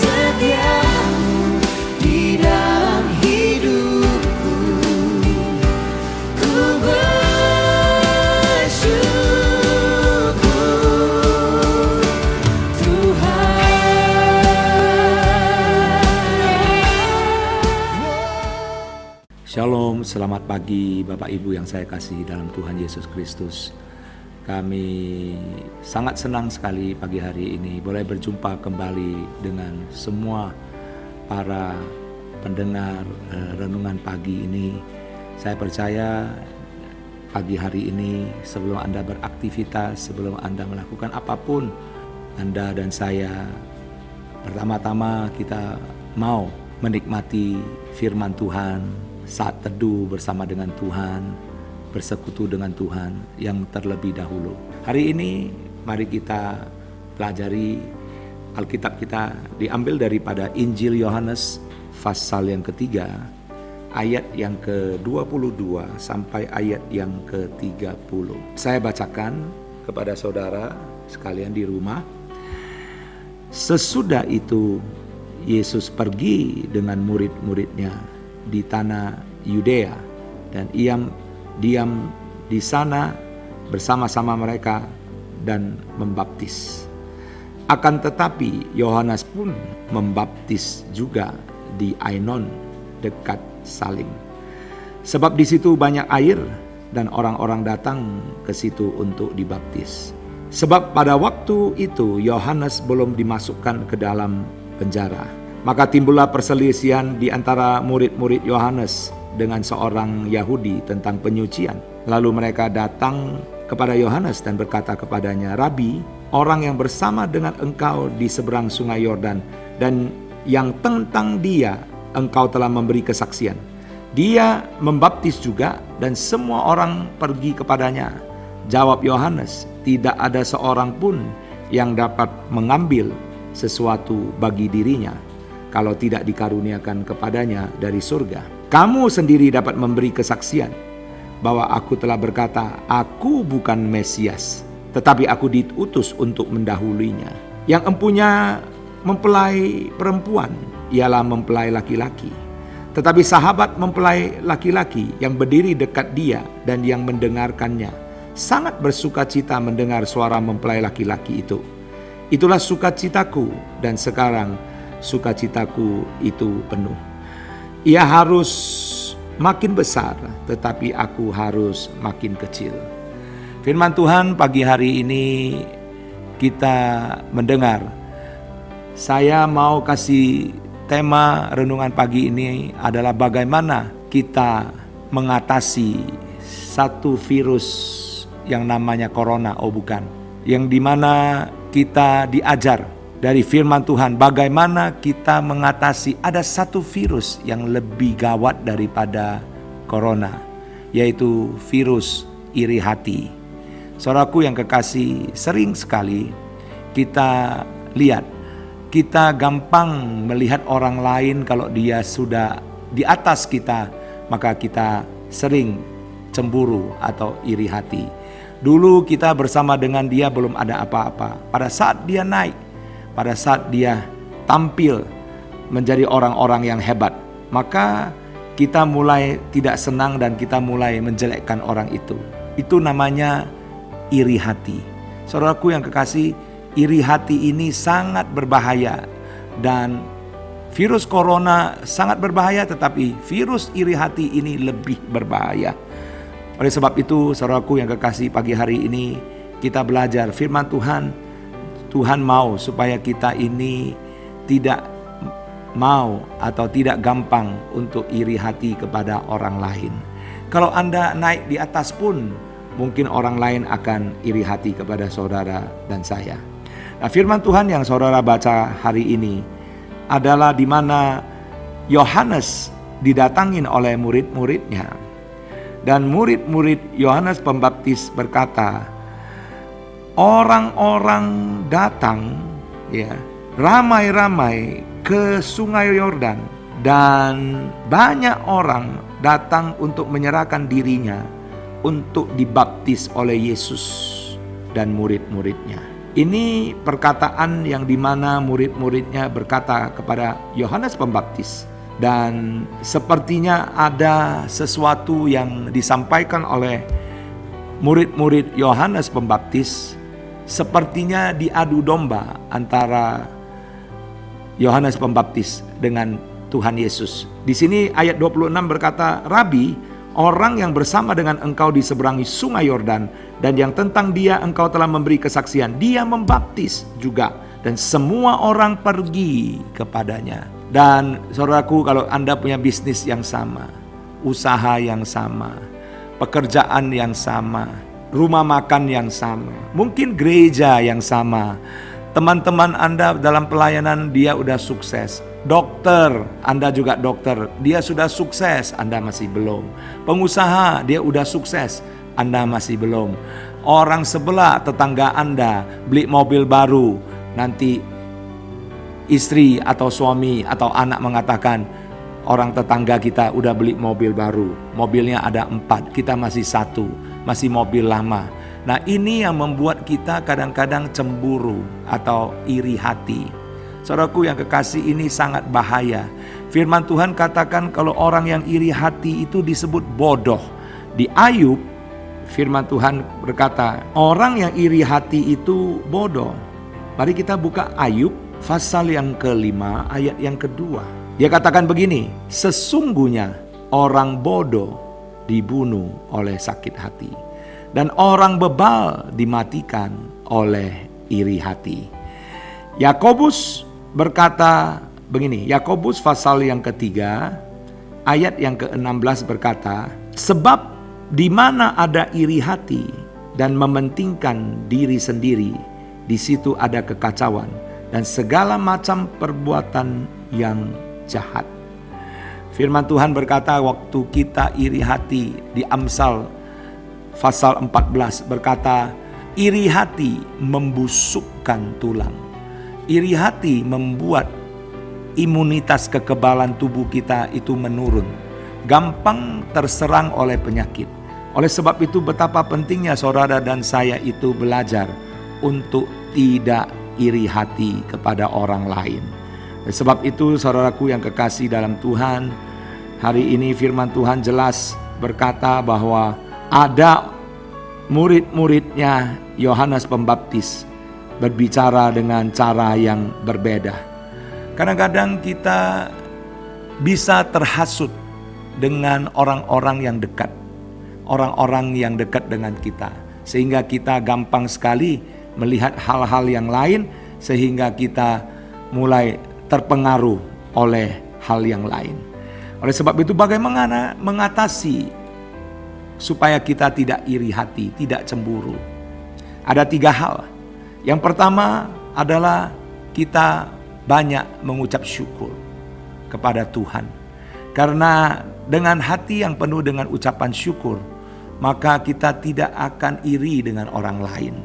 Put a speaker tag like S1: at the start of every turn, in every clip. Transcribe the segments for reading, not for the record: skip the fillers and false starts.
S1: setiamu di dalam hidupku. Ku bersyukur Tuhan.
S2: Shalom, selamat pagi Bapak Ibu yang saya kasih dalam Tuhan Yesus Kristus. Kami sangat senang sekali pagi hari ini boleh berjumpa kembali dengan semua para pendengar renungan pagi ini. Saya percaya pagi hari ini sebelum Anda beraktivitas, sebelum Anda melakukan apapun, Anda dan saya pertama-tama kita mau menikmati firman Tuhan, saat teduh bersama dengan Tuhan, bersekutu dengan Tuhan yang terlebih dahulu. Hari ini mari kita pelajari Alkitab kita diambil daripada Injil Yohanes pasal yang ketiga, ayat yang ke-22 sampai ayat yang ke-30. Saya bacakan kepada saudara sekalian di rumah. Sesudah itu Yesus pergi dengan murid-muridnya di tanah Yudea, dan ia diam di sana bersama-sama mereka dan membaptis. Akan tetapi Yohanes pun membaptis juga di Ainon dekat Salim, sebab di situ banyak air dan orang-orang datang ke situ untuk dibaptis. Sebab pada waktu itu Yohanes belum dimasukkan ke dalam penjara. Maka timbullah perselisihan di antara murid-murid Yohanes dengan seorang Yahudi tentang penyucian. Lalu mereka datang kepada Yohanes dan berkata kepadanya, "Rabi, orang yang bersama dengan engkau di seberang sungai Yordan dan yang tentang dia engkau telah memberi kesaksian. Dia membaptis juga dan semua orang pergi kepadanya." Jawab Yohanes, "Tidak ada seorang pun yang dapat mengambil sesuatu bagi dirinya kalau tidak dikaruniakan kepadanya dari surga. Kamu sendiri dapat memberi kesaksian bahwa aku telah berkata, aku bukan Mesias, tetapi aku diutus untuk mendahulinya. Yang empunya mempelai perempuan, ialah mempelai laki-laki. Tetapi sahabat mempelai laki-laki yang berdiri dekat dia dan yang mendengarkannya sangat bersukacita mendengar suara mempelai laki-laki itu. Itulah sukacitaku, dan sekarang sukacitaku itu penuh. Ia harus makin besar, tetapi aku harus makin kecil." Firman Tuhan pagi hari ini kita mendengar. Saya mau kasih tema renungan pagi ini adalah bagaimana kita mengatasi satu virus yang namanya corona, yang dimana kita diajar dari firman Tuhan bagaimana kita mengatasi ada satu virus yang lebih gawat daripada corona, yaitu virus iri hati. Saudaraku yang kekasih, sering sekali kita lihat, kita gampang melihat orang lain kalau dia sudah di atas kita, maka kita sering cemburu atau iri hati. Dulu kita bersama dengan dia belum ada apa-apa. Pada saat dia naik, pada saat dia tampil menjadi orang-orang yang hebat, maka kita mulai tidak senang dan kita mulai menjelekkan orang itu. Itu namanya iri hati. Saudaraku yang kekasih, iri hati ini sangat berbahaya. Dan virus corona sangat berbahaya, tetapi virus iri hati ini lebih berbahaya. Oleh sebab itu, saudaraku yang kekasih, pagi hari ini kita belajar firman Tuhan. Tuhan mau supaya kita ini tidak mau atau tidak gampang untuk iri hati kepada orang lain. Kalau Anda naik di atas pun, mungkin orang lain akan iri hati kepada saudara dan saya. Nah, firman Tuhan yang saudara baca hari ini adalah di mana Yohanes didatangin oleh murid-muridnya. Dan murid-murid Yohanes Pembaptis berkata, orang-orang datang ramai-ramai ke sungai Yordan, dan banyak orang datang untuk menyerahkan dirinya untuk dibaptis oleh Yesus dan murid-muridnya. Ini perkataan yang dimana murid-muridnya berkata kepada Yohanes Pembaptis. Dan sepertinya ada sesuatu yang disampaikan oleh murid-murid Yohanes Pembaptis. Sepertinya diadu domba antara Yohanes Pembaptis dengan Tuhan Yesus. Di sini ayat 26 berkata, "Rabi, orang yang bersama dengan engkau di seberangi sungai Yordan, dan yang tentang dia engkau telah memberi kesaksian, dia membaptis juga, dan semua orang pergi kepadanya." Dan saudaraku, kalau Anda punya bisnis yang sama, usaha yang sama, pekerjaan yang sama, rumah makan yang sama, mungkin gereja yang sama, teman-teman Anda dalam pelayanan dia udah sukses. Dokter, Anda juga dokter, dia sudah sukses, Anda masih belum. Pengusaha, dia udah sukses, Anda masih belum. Orang sebelah, tetangga Anda beli mobil baru, nanti istri atau suami atau anak mengatakan, orang tetangga kita udah beli mobil baru, mobilnya ada 4, kita masih 1, masih mobil lama. Nah, ini yang membuat kita kadang-kadang cemburu atau iri hati. Saudaraku yang kekasih, ini sangat bahaya. Firman Tuhan katakan kalau orang yang iri hati itu disebut bodoh. Di Ayub, firman Tuhan berkata, orang yang iri hati itu bodoh. Mari kita buka Ayub pasal yang ke-5 ayat yang kedua. Dia katakan begini, sesungguhnya orang bodoh dibunuh oleh sakit hati, dan orang bebal dimatikan oleh iri hati. Yakobus berkata begini, Yakobus pasal yang ketiga ayat yang ke-16 berkata, sebab di mana ada iri hati dan mementingkan diri sendiri, di situ ada kekacauan dan segala macam perbuatan yang jahat. Firman Tuhan berkata waktu kita iri hati, di Amsal pasal 14 berkata, iri hati membusukkan tulang. Iri hati membuat imunitas kekebalan tubuh kita itu menurun, gampang terserang oleh penyakit. Oleh sebab itu betapa pentingnya saudara dan saya itu belajar untuk tidak iri hati kepada orang lain. Sebab itu saudaraku yang kekasih dalam Tuhan, hari ini firman Tuhan jelas berkata bahwa ada murid-muridnya Yohanes Pembaptis berbicara dengan cara yang berbeda. Kadang-kadang kita bisa terhasut dengan orang-orang yang dekat, orang-orang yang dekat dengan kita, sehingga kita gampang sekali melihat hal-hal yang lain, sehingga kita mulai terpengaruh oleh hal yang lain. Oleh sebab itu bagaimana mengatasi supaya kita tidak iri hati, tidak cemburu? Ada 3 hal. Yang pertama adalah kita banyak mengucap syukur kepada Tuhan. Karena dengan hati yang penuh dengan ucapan syukur, maka kita tidak akan iri dengan orang lain.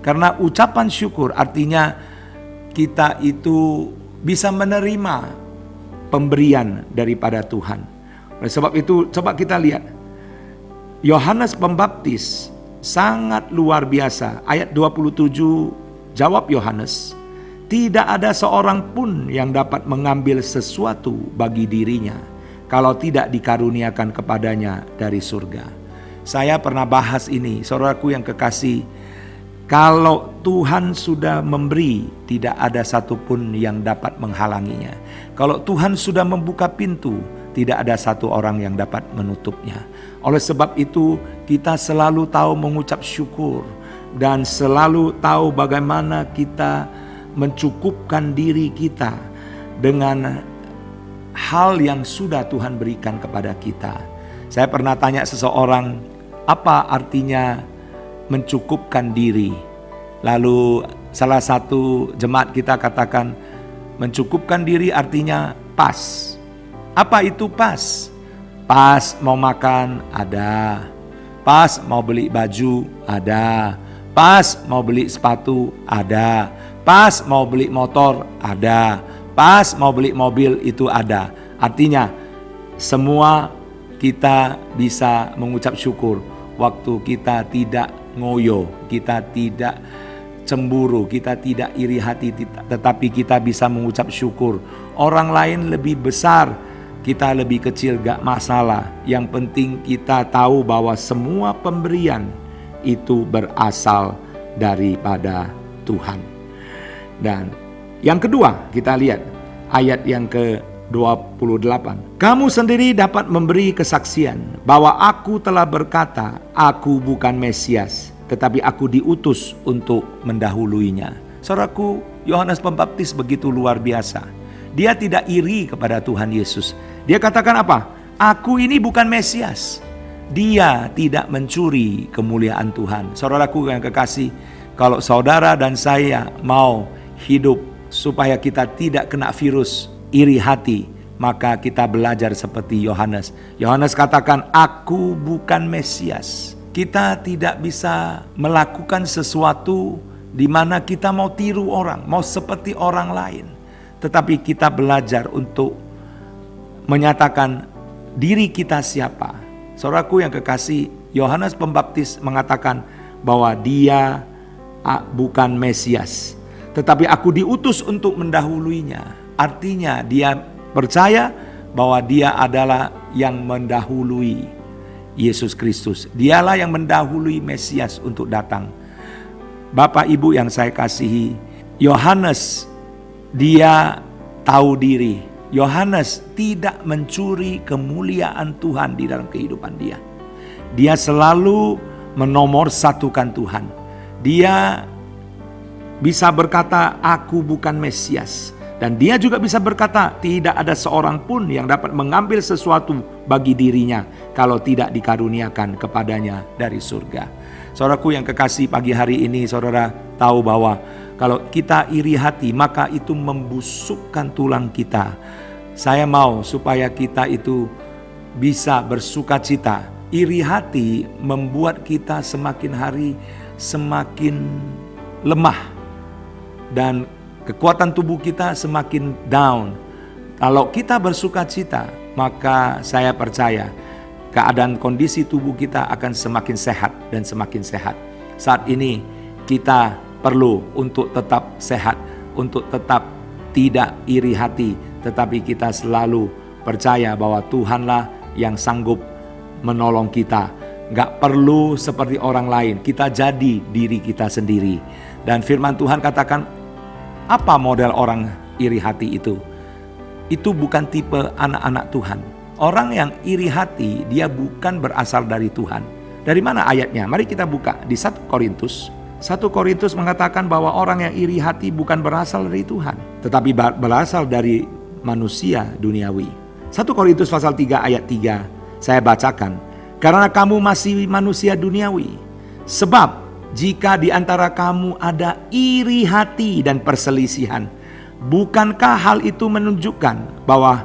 S2: Karena ucapan syukur artinya kita itu bisa menerima pemberian daripada Tuhan. Oleh sebab itu coba kita lihat Yohanes Pembaptis sangat luar biasa. Ayat 27 jawab Yohanes, tidak ada seorang pun yang dapat mengambil sesuatu bagi dirinya kalau tidak dikaruniakan kepadanya dari surga. Saya pernah bahas ini, saudaraku yang kekasih. Kalau Tuhan sudah memberi, tidak ada satupun yang dapat menghalanginya. Kalau Tuhan sudah membuka pintu, tidak ada satu orang yang dapat menutupnya. Oleh sebab itu kita selalu tahu mengucap syukur dan selalu tahu bagaimana kita mencukupkan diri kita dengan hal yang sudah Tuhan berikan kepada kita. Saya pernah tanya seseorang, apa artinya mencukupkan diri? Lalu salah satu jemaat kita katakan, mencukupkan diri artinya pas. Apa itu pas? Pas mau makan ada, pas mau beli baju ada, pas mau beli sepatu ada, pas mau beli motor ada, pas mau beli mobil itu ada. Artinya semua kita bisa mengucap syukur waktu kita tidak ngoyo, kita tidak cemburu, kita tidak iri hati, tetapi kita bisa mengucap syukur. Orang lain lebih besar, kita lebih kecil, gak masalah. Yang penting kita tahu bahwa semua pemberian itu berasal daripada Tuhan. Dan yang kedua, kita lihat ayat yang ke-28. Kamu sendiri dapat memberi kesaksian bahwa aku telah berkata, aku bukan Mesias, tetapi aku diutus untuk mendahuluinya. Saudaraku, Yohanes Pembaptis begitu luar biasa. Dia tidak iri kepada Tuhan Yesus. Dia katakan apa? Aku ini bukan Mesias. Dia tidak mencuri kemuliaan Tuhan. Saudaraku yang kekasih, kalau saudara dan saya mau hidup supaya kita tidak kena virus iri hati, maka kita belajar seperti Yohanes. Yohanes katakan, aku bukan Mesias. Kita tidak bisa melakukan sesuatu di mana kita mau tiru orang, mau seperti orang lain. Tetapi kita belajar untuk menyatakan diri kita siapa. Saudaraku yang kekasih, Yohanes Pembaptis mengatakan bahwa dia bukan Mesias, tetapi aku diutus untuk mendahuluinya. Artinya dia percaya bahwa dia adalah yang mendahului Yesus Kristus. Dialah yang mendahului Mesias untuk datang. Bapak Ibu yang saya kasihi, Yohanes dia tahu diri. Yohanes tidak mencuri kemuliaan Tuhan di dalam kehidupan dia. Dia selalu menomorsatukan Tuhan. Dia bisa berkata, aku bukan Mesias. Dan dia juga bisa berkata, tidak ada seorang pun yang dapat mengambil sesuatu bagi dirinya kalau tidak dikaruniakan kepadanya dari surga. Saudaraku yang kekasih, pagi hari ini saudara tahu bahwa kalau kita iri hati, maka itu membusukkan tulang kita. Saya mau supaya kita itu bisa bersuka cita. Iri hati membuat kita semakin hari semakin lemah. Dan kekuatan tubuh kita semakin down. Kalau kita bersuka cita, maka saya percaya keadaan kondisi tubuh kita akan semakin sehat dan semakin sehat. Saat ini kita perlu untuk tetap sehat, untuk tetap tidak iri hati, tetapi kita selalu percaya bahwa Tuhanlah yang sanggup menolong kita. Gak perlu seperti orang lain, kita jadi diri kita sendiri. Dan firman Tuhan katakan, apa model orang iri hati itu? Itu bukan tipe anak-anak Tuhan. Orang yang iri hati, dia bukan berasal dari Tuhan. Dari mana ayatnya? Mari kita buka di 1 Korintus. 1 Korintus mengatakan bahwa orang yang iri hati bukan berasal dari Tuhan, tetapi berasal dari manusia duniawi. 1 Korintus pasal 3 ayat 3, saya bacakan. Karena kamu masih manusia duniawi. Sebab jika di antara kamu ada iri hati dan perselisihan, bukankah hal itu menunjukkan bahwa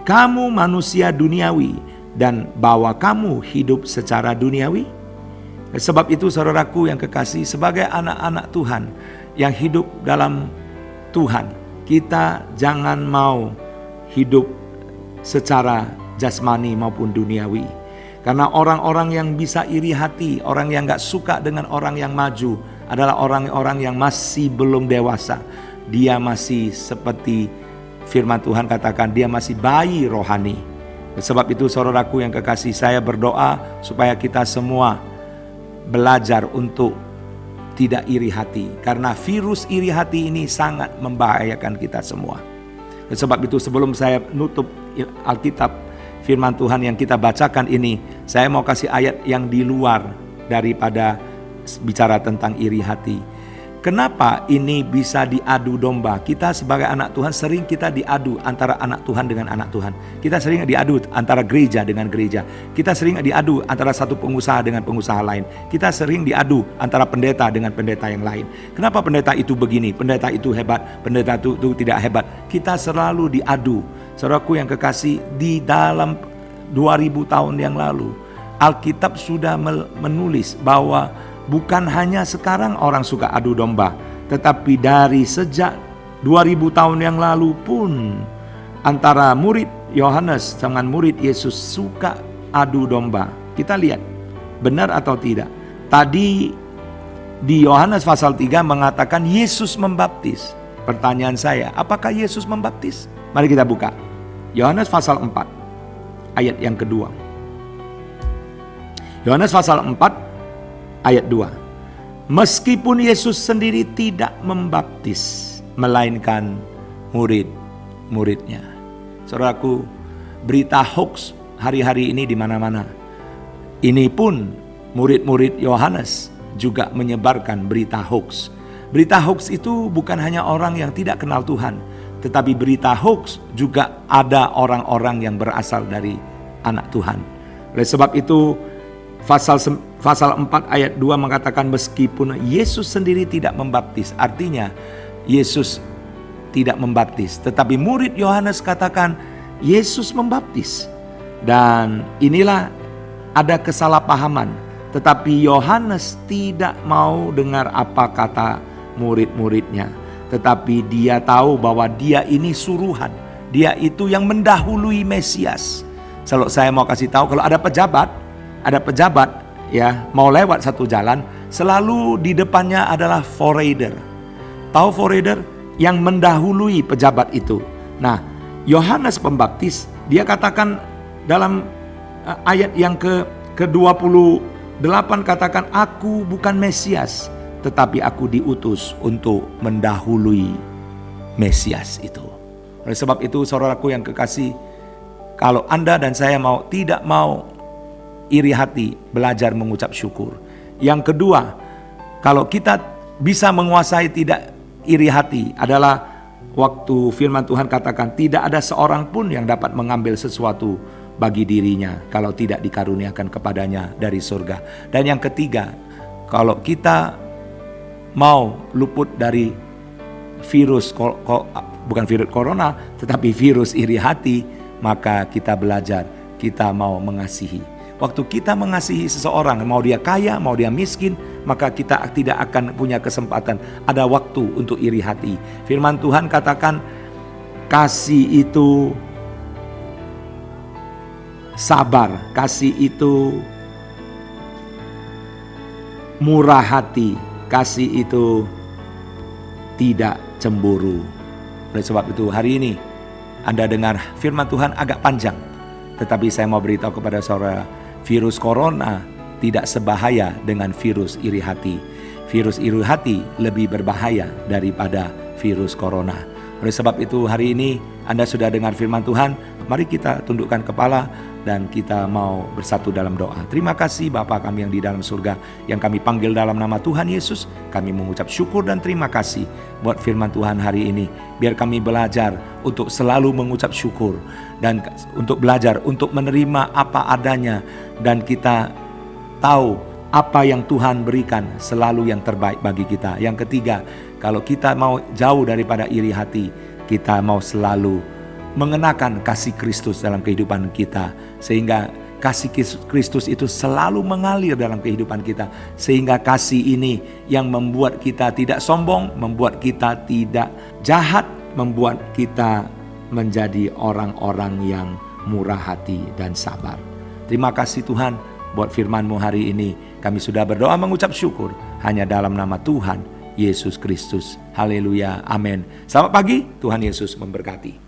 S2: kamu manusia duniawi dan bahwa kamu hidup secara duniawi? Sebab itu saudaraku yang kekasih, sebagai anak-anak Tuhan yang hidup dalam Tuhan, kita jangan mau hidup secara jasmani maupun duniawi. Karena orang-orang yang bisa iri hati, orang yang gak suka dengan orang yang maju, adalah orang-orang yang masih belum dewasa. Dia masih seperti firman Tuhan katakan, dia masih bayi rohani. Sebab itu saudaraku yang kekasih, saya berdoa supaya kita semua belajar untuk tidak iri hati. Karena virus iri hati ini sangat membahayakan kita semua. Sebab itu sebelum saya nutup Alkitab, firman Tuhan yang kita bacakan ini, saya mau kasih ayat yang di luar daripada bicara tentang iri hati. Kenapa ini bisa diadu domba? Kita sebagai anak Tuhan sering kita diadu antara anak Tuhan dengan anak Tuhan. Kita sering diadu antara gereja dengan gereja. Kita sering diadu antara satu pengusaha dengan pengusaha lain. Kita sering diadu antara pendeta dengan pendeta yang lain. Kenapa pendeta itu begini, pendeta itu hebat, pendeta itu tidak hebat? Kita selalu diadu. Saudaraku yang kekasih, di dalam 2000 tahun yang lalu Alkitab sudah menulis bahwa bukan hanya sekarang orang suka adu domba, tetapi dari sejak 2000 tahun yang lalu pun antara murid Yohanes dengan murid Yesus suka adu domba. Kita lihat benar atau tidak. Tadi di Yohanes pasal 3 mengatakan Yesus membaptis. Pertanyaan saya, apakah Yesus membaptis? Mari kita buka Yohanes pasal 4 ayat yang kedua. Yohanes pasal 4 ayat 2. Meskipun Yesus sendiri tidak membaptis, melainkan murid-muridnya. Saudaraku, berita hoax hari-hari ini di mana-mana. Ini pun murid-murid Yohanes juga menyebarkan berita hoax. Berita hoax itu bukan hanya orang yang tidak kenal Tuhan, tetapi berita hoax juga ada orang-orang yang berasal dari anak Tuhan. Oleh sebab itu pasal 4 ayat 2 mengatakan meskipun Yesus sendiri tidak membaptis, artinya Yesus tidak membaptis, tetapi murid Yohanes katakan Yesus membaptis. Dan inilah ada kesalahpahaman, tetapi Yohanes tidak mau dengar apa kata murid-muridnya, tetapi dia tahu bahwa dia ini suruhan, dia itu yang mendahului Mesias. Kalau saya mau kasih tahu, kalau ada pejabat ya mau lewat satu jalan, selalu di depannya adalah forerunner. Tahu forerunner? Yang mendahului pejabat itu. Nah, Yohanes Pembaptis, dia katakan dalam ayat yang ke-28 katakan, aku bukan Mesias, tetapi aku diutus untuk mendahului Mesias itu. Oleh sebab itu saudaraku yang kekasih, kalau Anda dan saya tidak mau iri hati, belajar mengucap syukur. Yang kedua, kalau kita bisa menguasai tidak iri hati adalah waktu firman Tuhan katakan tidak ada seorang pun yang dapat mengambil sesuatu bagi dirinya kalau tidak dikaruniakan kepadanya dari surga. Dan yang ketiga, kalau kita mau luput dari virus, bukan virus corona, tetapi virus iri hati, maka kita belajar, kita mau mengasihi. Waktu kita mengasihi seseorang, mau dia kaya, mau dia miskin, maka kita tidak akan punya kesempatan. Ada waktu untuk iri hati. Firman Tuhan katakan, kasih itu sabar, kasih itu murah hati, kasih itu tidak cemburu. Oleh sebab itu hari ini Anda dengar firman Tuhan agak panjang, tetapi saya mau beritahu kepada saudara, virus corona tidak sebahaya dengan virus iri hati. Virus iri hati lebih berbahaya daripada virus corona. Oleh sebab itu hari ini Anda sudah dengar firman Tuhan, mari kita tundukkan kepala dan kita mau bersatu dalam doa. Terima kasih Bapa kami yang di dalam surga, yang kami panggil dalam nama Tuhan Yesus. Kami mengucap syukur dan terima kasih buat firman Tuhan hari ini. Biar kami belajar untuk selalu mengucap syukur dan untuk belajar untuk menerima apa adanya, dan kita tahu apa yang Tuhan berikan selalu yang terbaik bagi kita. Yang ketiga, kalau kita mau jauh daripada iri hati, kita mau selalu mengenakan kasih Kristus dalam kehidupan kita, sehingga kasih Kristus itu selalu mengalir dalam kehidupan kita, sehingga kasih ini yang membuat kita tidak sombong, membuat kita tidak jahat, membuat kita menjadi orang-orang yang murah hati dan sabar. Terima kasih Tuhan buat firman-Mu hari ini. Kami sudah berdoa mengucap syukur hanya dalam nama Tuhan Yesus Kristus. Haleluya, amin. Selamat pagi, Tuhan Yesus memberkati.